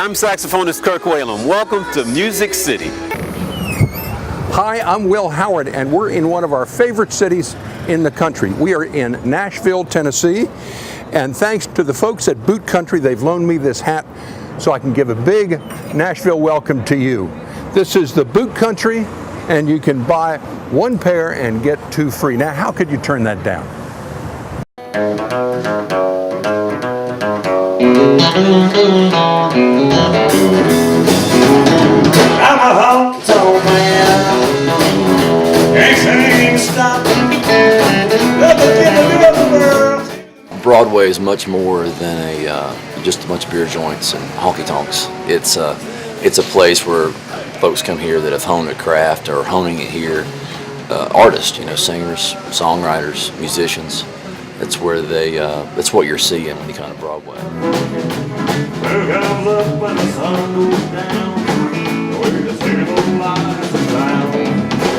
I'm saxophonist Kirk Whalen. Welcome to Music City. Hi, I'm Will Howard, and we're in one of our favorite cities in the country. We are in Nashville, Tennessee, and thanks to the folks at Boot Country, they've loaned me this hat so I can give a big Nashville welcome to you. This is the Boot Country, and you can buy one pair and get two free. Now, how could you turn that down? I'm a honky-tonk man, ain't stop. Broadway is much more than just a bunch of beer joints and honky-tonks. It's a place where folks come here that have honed their craft or honing it here. Artists, singers, songwriters, musicians. That's where that's what you're seeing when you come to Broadway. Who comes up when the sun goes down? We're just singing those lines of sound.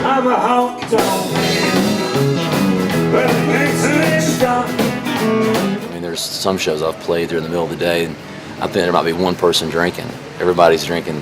I'm a honky-tonk man, but it makes it stop. I mean, there's some shows I've played during the middle of the day, and I think there might be one person drinking. Everybody's drinking,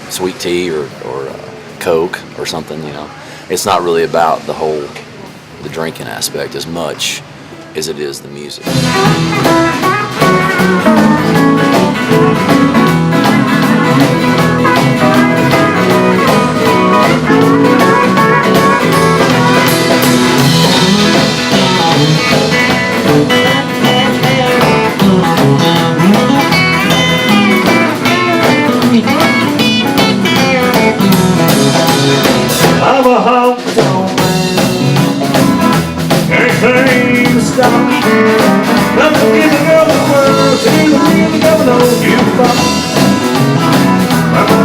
sweet tea or Coke or something. It's not really about the drinking aspect as much as it is the music. I'm a honky-tonk man, ain't to stop. Nothing in the world to really never know you from. I'm a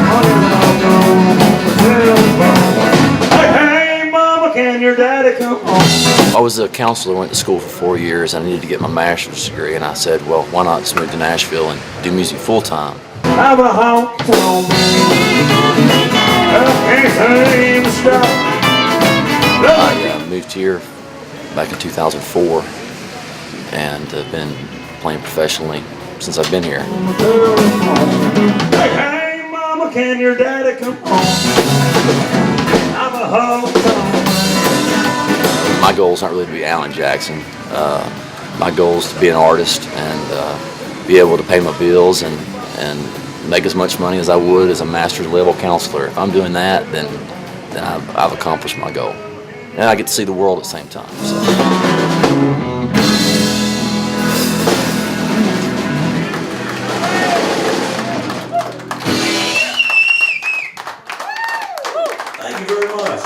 hey, mama, can your daddy come home? I was a counselor, went to school for 4 years. I needed to get my master's degree, and I said, well, why not just move to Nashville and do music full time? I'm a honky-tonk man, ain't to stop. I moved here back in 2004 and have been playing professionally since I've been here. Hey, mama, can your daddy come home? I'm a honky-tonk. My goal is not really to be Alan Jackson. My goal is to be an artist and be able to pay my bills and make as much money as I would as a master's level counselor. If I'm doing that, then I've accomplished my goal. And I get to see the world at the same time. So. Thank you very much.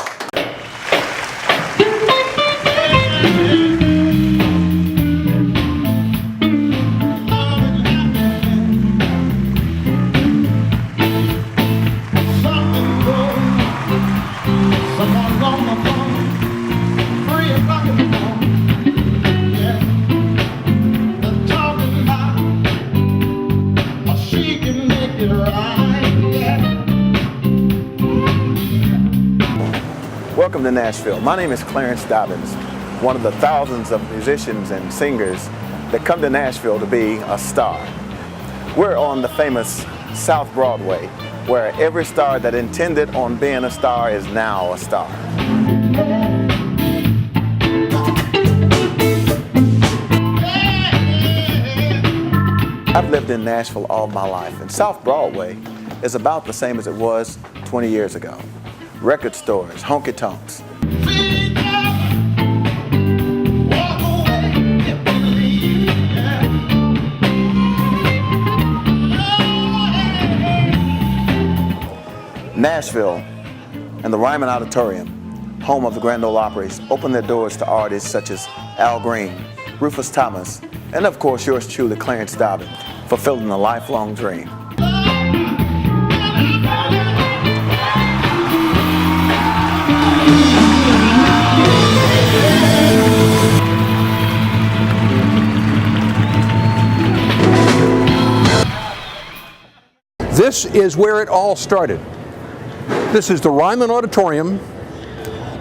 Welcome to Nashville. My name is Clarence Dobbins, one of the thousands of musicians and singers that come to Nashville to be a star. We're on the famous South Broadway, where every star that intended on being a star is now a star. I've lived in Nashville all my life, and South Broadway is about the same as it was 20 years ago. Record stores, honky-tonks. Nashville and the Ryman Auditorium, home of the Grand Ole Opry, opened their doors to artists such as Al Green, Rufus Thomas, and of course yours truly, Clarence Dobbins, fulfilling a lifelong dream. This is where it all started. This is the Ryman Auditorium,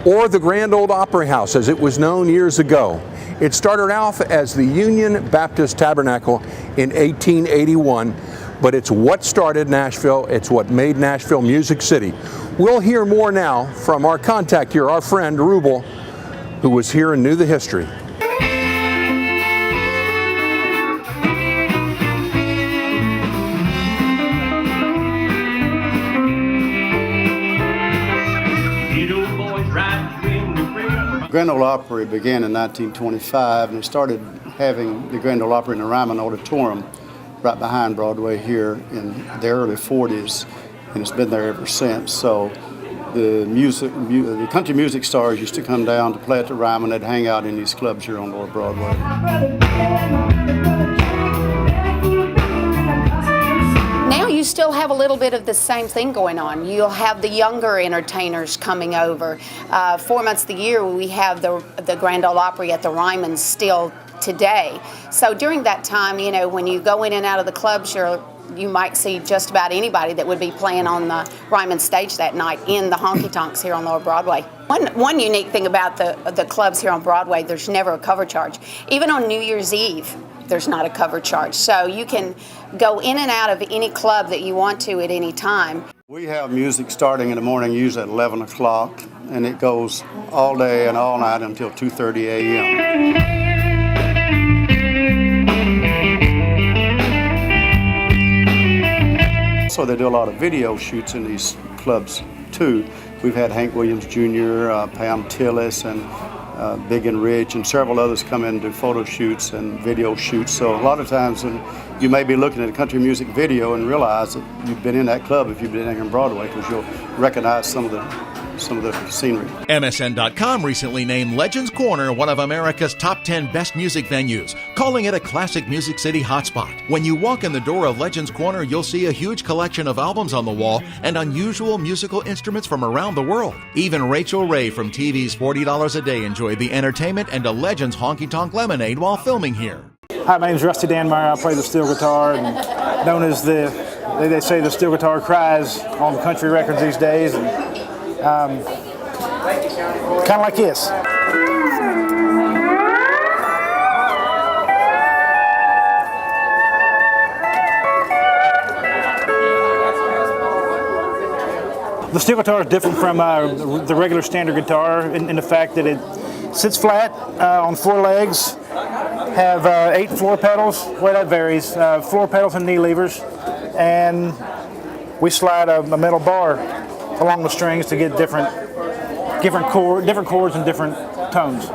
or the Grand Ole Opry House as it was known years ago. It started off as the Union Baptist Tabernacle in 1881 but it's what started Nashville. It's what made Nashville Music City. We'll hear more now from our contact here, our friend Rubel, who was here and knew the history. Grand Ole Opry began in 1925, and they started having the Grand Ole Opry in the Ryman Auditorium right behind Broadway here in the early 40s, and it's been there ever since. So the country music stars used to come down to play at the Ryman. They'd hang out in these clubs here on Lower Broadway. Now you still have a little bit of the same thing going on. You'll have the younger entertainers coming over. 4 months of the year we have the Grand Ole Opry at the Ryman still today. So during that time, you know, when you go in and out of the clubs, you might see just about anybody that would be playing on the Ryman stage that night in the honky-tonks here on Lower Broadway. One unique thing about the clubs here on Broadway, there's never a cover charge. Even on New Year's Eve, there's not a cover charge. So you can go in and out of any club that you want to at any time. We have music starting in the morning, usually at 11 o'clock, and it goes all day and all night until 2:30 a.m. So they do a lot of video shoots in these clubs too. We've had Hank Williams Jr., Pam Tillis, and Big and Rich, and several others come in and do photo shoots and video shoots. So a lot of times you may be looking at a country music video and realize that you've been in that club if you've been here in Broadway, because you'll recognize some of the scenery. MSN.com recently named Legends Corner one of America's top 10 best music venues, calling it a classic Music City hotspot. When you walk in the door of Legends Corner, you'll see a huge collection of albums on the wall and unusual musical instruments from around the world. Even Rachel Ray from TV's $40 a Day enjoyed the entertainment and a Legends Honky Tonk Lemonade while filming here. Hi, my name is Rusty Danmeyer. I play the steel guitar, and known as they say the steel guitar cries on country records these days. And, kind of like this. The steel guitar is different from the regular standard guitar in the fact that it sits flat on 4 legs, have 8 floor pedals, well that varies, floor pedals and knee levers, and we slide a metal bar along the strings to get different chords and different tones.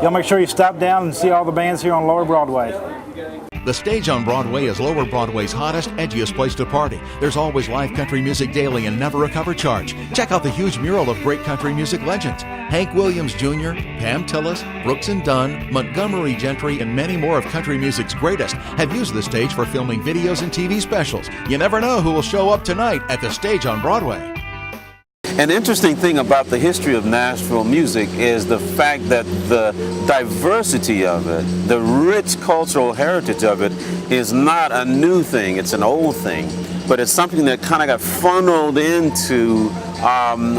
Y'all make sure you stop down and see all the bands here on Lower Broadway. The stage on Broadway is Lower Broadway's hottest, edgiest place to party. There's always live country music daily and never a cover charge. Check out the huge mural of great country music legends. Hank Williams Jr., Pam Tillis, Brooks and Dunn, Montgomery Gentry, and many more of country music's greatest have used the stage for filming videos and TV specials. You never know who will show up tonight at the stage on Broadway. An interesting thing about the history of Nashville music is the fact that the diversity of it, the rich cultural heritage of it, is not a new thing, it's an old thing. But it's something that kind of got funneled into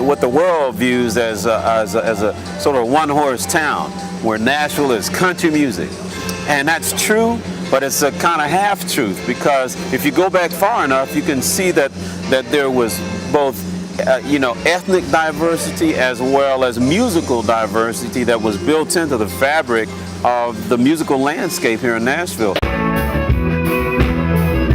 what the world views as a sort of one-horse town, where Nashville is country music. And that's true, but it's a kind of half-truth, because if you go back far enough, you can see that there was both ethnic diversity as well as musical diversity that was built into the fabric of the musical landscape here in Nashville.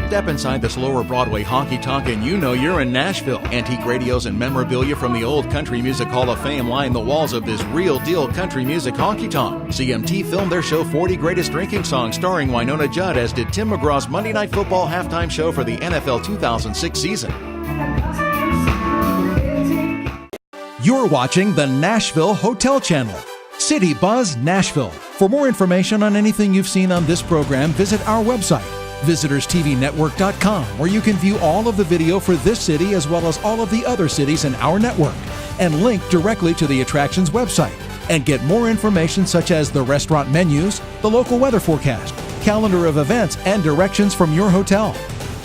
Step inside this Lower Broadway honky-tonk and you know you're in Nashville. Antique radios and memorabilia from the old Country Music Hall of Fame line the walls of this real-deal country music honky-tonk. CMT filmed their show 40 Greatest Drinking Songs starring Winona Judd, as did Tim McGraw's Monday Night Football halftime show for the NFL 2006 season. You're watching the Nashville Hotel Channel. City Buzz Nashville. For more information on anything you've seen on this program, visit our website, visitorstvnetwork.com, where you can view all of the video for this city as well as all of the other cities in our network, and link directly to the attractions website, and get more information such as the restaurant menus, the local weather forecast, calendar of events, and directions from your hotel.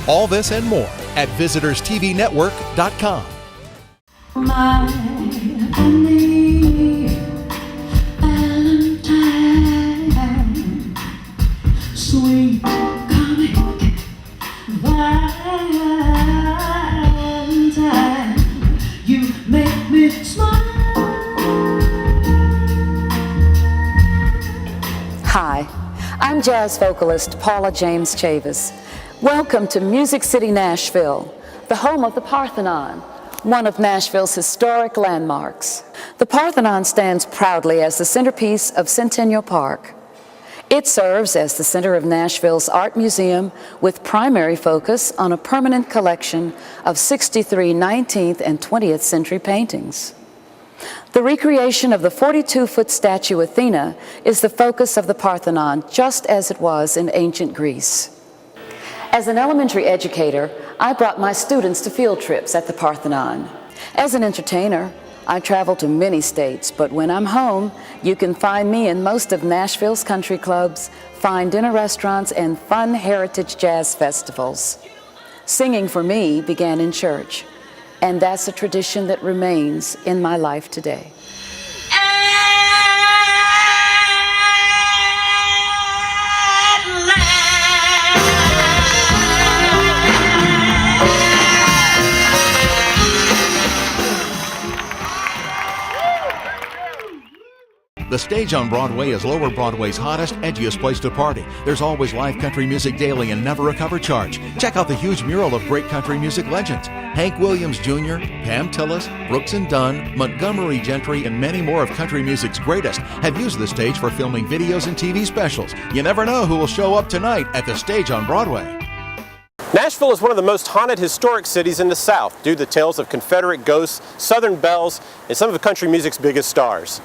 All this and more at visitorstvnetwork.com. My only Valentine, sweet comic Valentine, you make me smile. Hi, I'm jazz vocalist Paula James Chavis. Welcome to Music City, Nashville, the home of the Parthenon, one of Nashville's historic landmarks. The Parthenon stands proudly as the centerpiece of Centennial Park. It serves as the center of Nashville's art museum with primary focus on a permanent collection of 63 19th and 20th century paintings. The recreation of the 42-foot statue Athena is the focus of the Parthenon, just as it was in ancient Greece. As an elementary educator, I brought my students to field trips at the Parthenon. As an entertainer, I travel to many states, but when I'm home, you can find me in most of Nashville's country clubs, fine dinner restaurants, and fun heritage jazz festivals. Singing for me began in church, and that's a tradition that remains in my life today. The Stage on Broadway is Lower Broadway's hottest, edgiest place to party. There's always live country music daily and never a cover charge. Check out the huge mural of great country music legends. Hank Williams Jr., Pam Tillis, Brooks and Dunn, Montgomery Gentry, and many more of country music's greatest have used the stage for filming videos and TV specials. You never know who will show up tonight at the Stage on Broadway. Nashville is one of the most haunted historic cities in the South due to tales of Confederate ghosts, Southern belles, and some of country music's biggest stars.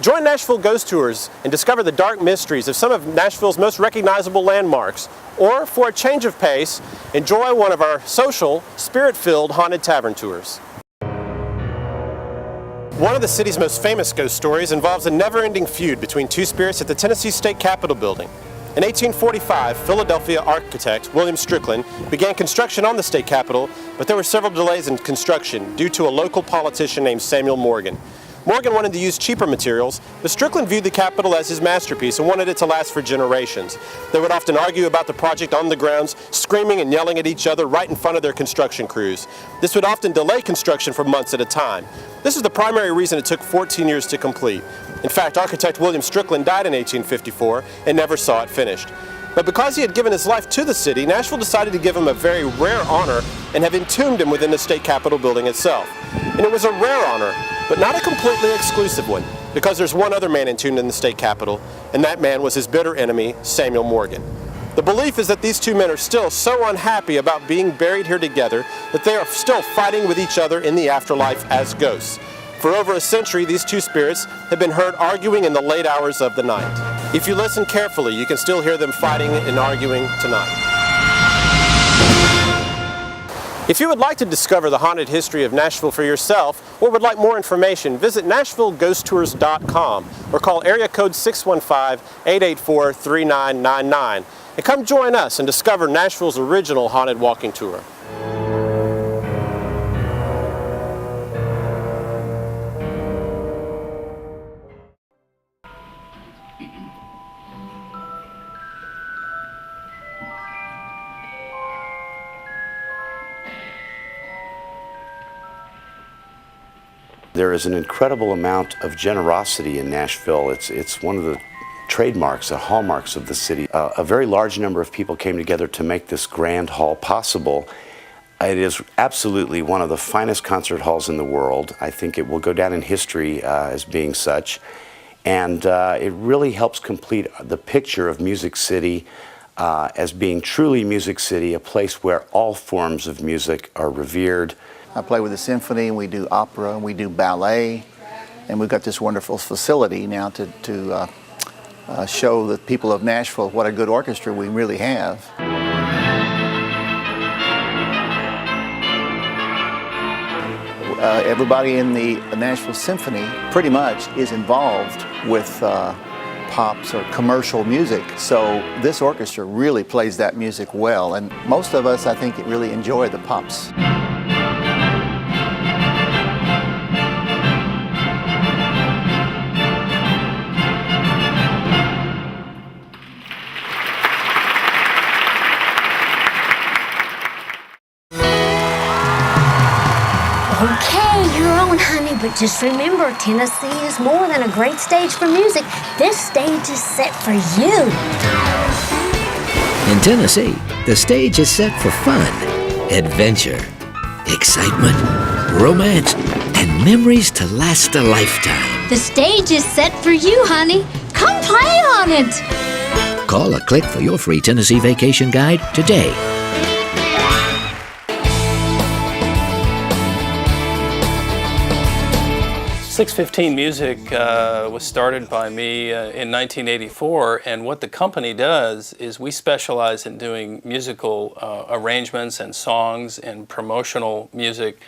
Join Nashville Ghost Tours and discover the dark mysteries of some of Nashville's most recognizable landmarks. Or, for a change of pace, enjoy one of our social, spirit-filled haunted tavern tours. One of the city's most famous ghost stories involves a never-ending feud between two spirits at the Tennessee State Capitol building. In 1845, Philadelphia architect William Strickland began construction on the state capitol, but there were several delays in construction due to a local politician named Samuel Morgan. Morgan wanted to use cheaper materials, but Strickland viewed the Capitol as his masterpiece and wanted it to last for generations. They would often argue about the project on the grounds, screaming and yelling at each other right in front of their construction crews. This would often delay construction for months at a time. This is the primary reason it took 14 years to complete. In fact, architect William Strickland died in 1854 and never saw it finished. But because he had given his life to the city, Nashville decided to give him a very rare honor and have entombed him within the state capitol building itself. And it was a rare honor, but not a completely exclusive one, because there's one other man entombed in the state capitol, and that man was his bitter enemy, Samuel Morgan. The belief is that these two men are still so unhappy about being buried here together that they are still fighting with each other in the afterlife as ghosts. For over a century, these two spirits have been heard arguing in the late hours of the night. If you listen carefully, you can still hear them fighting and arguing tonight. If you would like to discover the haunted history of Nashville for yourself, or would like more information, visit NashvilleGhostTours.com or call area code 615-884-3999 and come join us and discover Nashville's original haunted walking tour. There is an incredible amount of generosity in Nashville. It's one of the trademarks, the hallmarks of the city. A very large number of people came together to make this grand hall possible. It is absolutely one of the finest concert halls in the world. I think it will go down in history as being such. And it really helps complete the picture of Music City as being truly Music City, a place where all forms of music are revered. I play with the symphony, and we do opera, and we do ballet, and we've got this wonderful facility now to show the people of Nashville what a good orchestra we really have. Everybody in the Nashville Symphony pretty much is involved with pops or commercial music, so this orchestra really plays that music well, and most of us, I think, really enjoy the pops. Okay, you're on, honey, but just remember, Tennessee is more than a great stage for music. This stage is set for you. In Tennessee, the stage is set for fun, adventure, excitement, romance, and memories to last a lifetime. The stage is set for you, honey. Come play on it. Call or click for your free Tennessee vacation guide today. 615 Music was started by me in 1984, and what the company does is we specialize in doing musical arrangements and songs and promotional music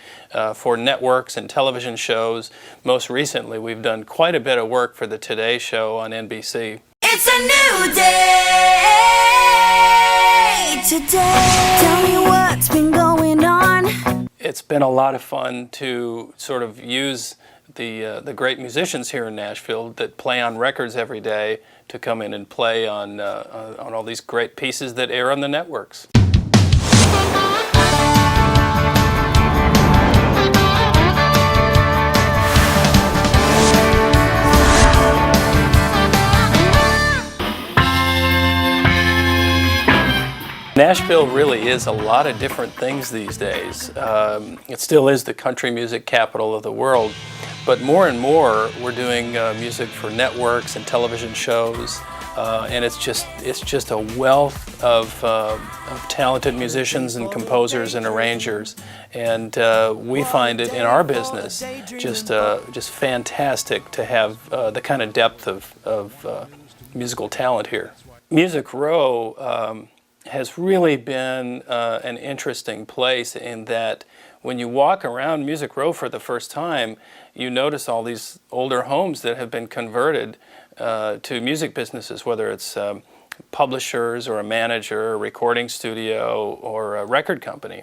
for networks and television shows. Most recently, we've done quite a bit of work for the Today Show on NBC. It's a new day today. Tell me what's been going on. It's been a lot of fun to sort of use the great musicians here in Nashville that play on records every day to come in and play on all these great pieces that air on the networks. Nashville really is a lot of different things these days. It still is the country music capital of the world, but more and more we're doing music for networks and television shows, and it's just a wealth of talented musicians and composers and arrangers, and we find it in our business just fantastic to have the kind of depth of musical talent here. Music Row has really been an interesting place in that when you walk around Music Row for the first time, you notice all these older homes that have been converted to music businesses, whether it's publishers or a manager, a recording studio, or a record company.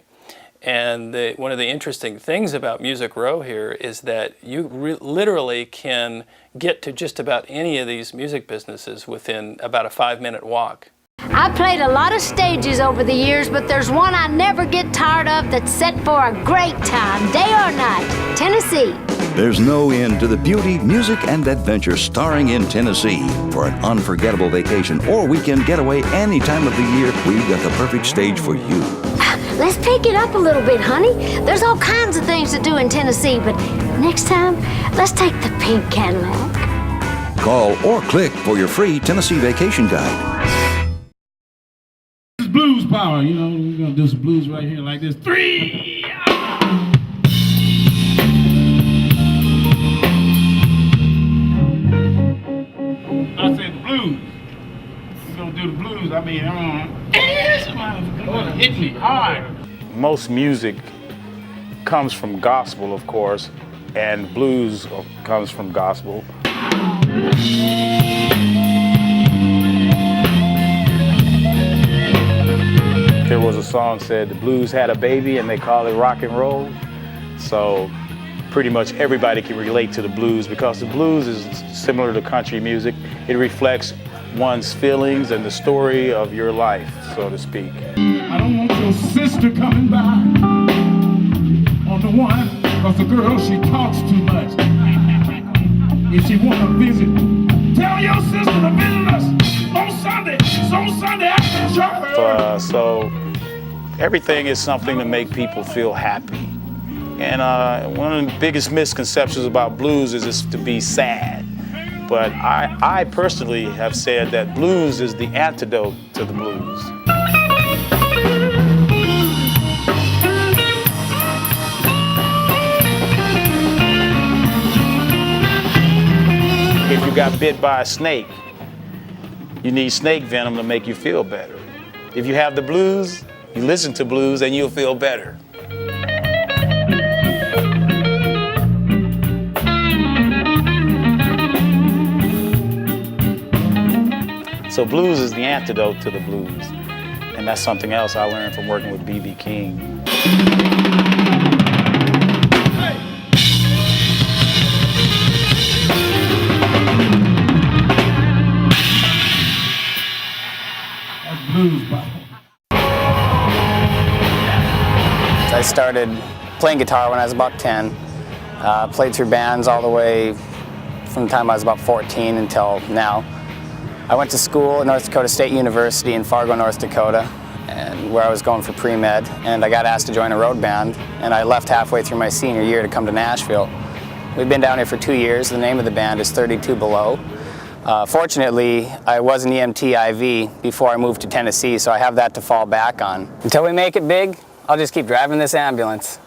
And one of the interesting things about Music Row here is that you literally can get to just about any of these music businesses within about a 5-minute walk. I played a lot of stages over the years, but there's one I never get tired of that's set for a great time, day or night. Tennessee. There's no end to the beauty, music, and adventure starring in Tennessee. For an unforgettable vacation or weekend getaway any time of the year, we've got the perfect stage for you. Let's pick it up a little bit, honey. There's all kinds of things to do in Tennessee, but next time, let's take the pink Cadillac. Call or click for your free Tennessee vacation guide. Blues power, you know, we're gonna do some blues right here like this. 3! I said the blues. We're gonna do the blues. I mean, hit me hard. Most music comes from gospel, of course, and blues comes from gospel. There was a song said the blues had a baby and they call it rock and roll. So pretty much everybody can relate to the blues because the blues is similar to country music. It reflects one's feelings and the story of your life, so to speak. I don't want your sister coming by on the one, because the girl, she talks too much. If she want to visit, tell your sister to visit us on Sunday. It's on Sunday after church. So everything is something to make people feel happy. And one of the biggest misconceptions about blues is it's to be sad. But I personally have said that blues is the antidote to the blues. If you got bit by a snake, you need snake venom to make you feel better. If you have the blues, you listen to blues and you'll feel better. So blues is the antidote to the blues. And that's something else I learned from working with B.B. King. Blues, I started playing guitar when I was about 10. Played through bands all the way from the time I was about 14 until now. I went to school at North Dakota State University in Fargo, North Dakota, and where I was going for pre-med, and I got asked to join a road band, and I left halfway through my senior year to come to Nashville. We've been down here for 2 years. The name of the band is 32 Below. Fortunately, I was an EMT IV before I moved to Tennessee, so I have that to fall back on. Until we make it big, I'll just keep driving this ambulance.